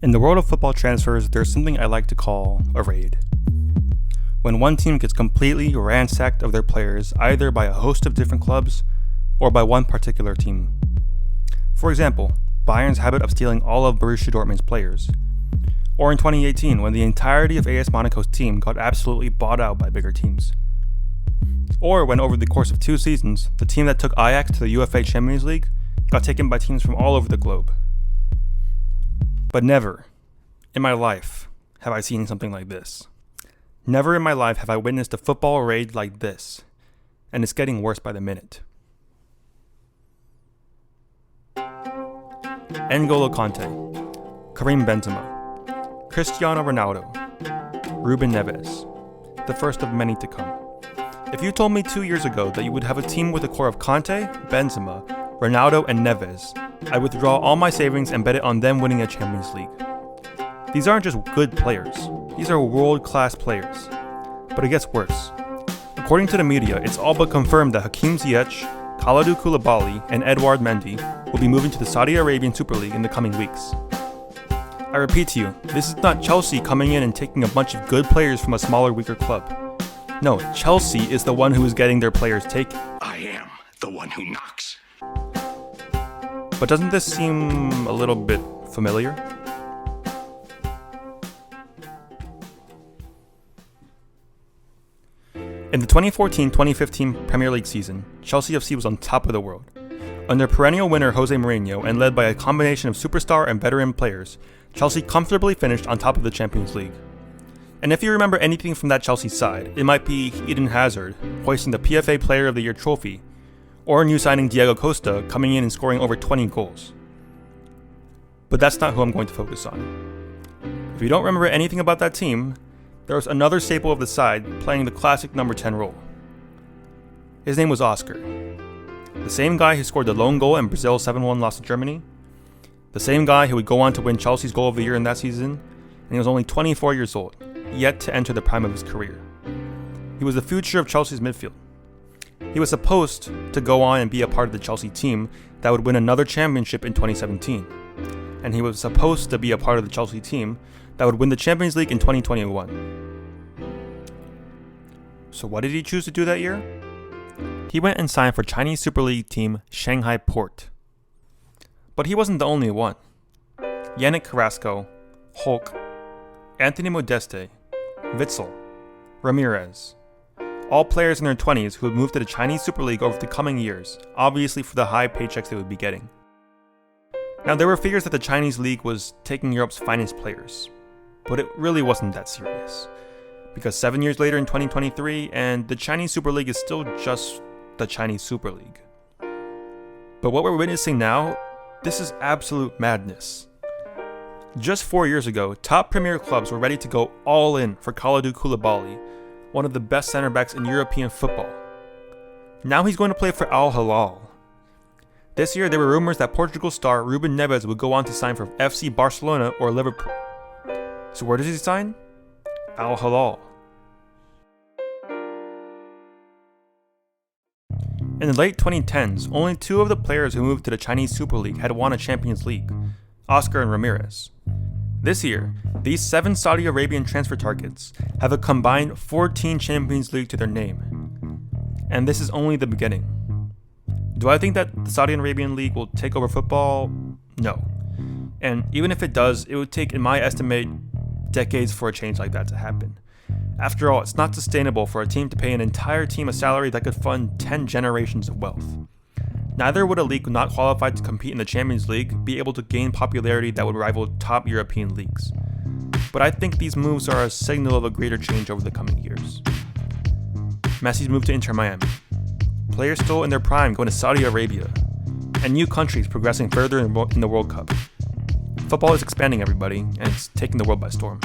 In the world of football transfers, there's something I like to call a raid. When one team gets completely ransacked of their players, either by a host of different clubs or by one particular team. For example, Bayern's habit of stealing all of Borussia Dortmund's players. Or in 2018, when the entirety of AS Monaco's team got absolutely bought out by bigger teams. Or when over the course of 2 seasons, the team that took Ajax to the UEFA Champions League got taken by teams from all over the globe. But never, in my life, have I seen something like this. Never in my life have I witnessed a football raid like this, and it's getting worse by the minute. N'Golo Kanté, Karim Benzema, Cristiano Ronaldo, Ruben Neves, the first of many to come. If you told me 2 years ago that you would have a team with a core of Kanté, Benzema, Ronaldo, and Neves, I'd withdraw all my savings and bet it on them winning a Champions League. These aren't just good players, these are world-class players. But it gets worse. According to the media, it's all but confirmed that Hakim Ziyech, Kalidou Koulibaly, and Edouard Mendy will be moving to the Saudi Arabian Super League in the coming weeks. I repeat to you, this is not Chelsea coming in and taking a bunch of good players from a smaller, weaker club. No, Chelsea is the one who is getting their players taken. I am the one who knocks. But doesn't this seem a little bit familiar? In the 2014-2015 Premier League season, Chelsea FC was on top of the world. Under perennial winner Jose Mourinho and led by a combination of superstar and veteran players, Chelsea comfortably finished on top of the Champions League. And if you remember anything from that Chelsea side, it might be Eden Hazard hoisting the PFA Player of the Year trophy, or new signing Diego Costa coming in and scoring over 20 goals. But that's not who I'm going to focus on. If you don't remember anything about that team, there was another staple of the side playing the classic number 10 role. His name was Oscar. The same guy who scored the lone goal in Brazil's 7-1 loss to Germany. The same guy who would go on to win Chelsea's Goal of the Year in that season, and he was only 24 years old, yet to enter the prime of his career. He was the future of Chelsea's midfield. He was supposed to go on and be a part of the Chelsea team that would win another championship in 2017. And he was supposed to be a part of the Chelsea team that would win the Champions League in 2021. So what did he choose to do that year? He went and signed for Chinese Super League team Shanghai Port. But he wasn't the only one. Yannick Carrasco, Hulk, Anthony Modeste, Witsel, Ramirez, all players in their 20s who would move to the Chinese Super League over the coming years, obviously for the high paychecks they would be getting. Now, there were fears that the Chinese League was taking Europe's finest players, but it really wasn't that serious. Because 7 years later in 2023, and the Chinese Super League is still just the Chinese Super League. But what we're witnessing now, this is absolute madness. Just 4 years ago, top premier clubs were ready to go all in for Kalidou Koulibaly, one of the best center backs in European football. Now he's going to play for Al Hilal. This year, there were rumors that Portugal star Ruben Neves would go on to sign for FC Barcelona or Liverpool. So where does he sign? Al Hilal. In the late 2010s, only 2 of the players who moved to the Chinese Super League had won a Champions League, Oscar and Ramirez. This year, these 7 Saudi Arabian transfer targets have a combined 14 Champions League to their name. And this is only the beginning. Do I think that the Saudi Arabian League will take over football? No. And even if it does, it would take, in my estimate, decades for a change like that to happen. After all, it's not sustainable for a team to pay an entire team a salary that could fund 10 generations of wealth. Neither would a league not qualified to compete in the Champions League be able to gain popularity that would rival top European leagues. But I think these moves are a signal of a greater change over the coming years. Messi's move to Inter Miami. Players still in their prime going to Saudi Arabia. And new countries progressing further in the World Cup. Football is expanding, everybody, and it's taking the world by storm.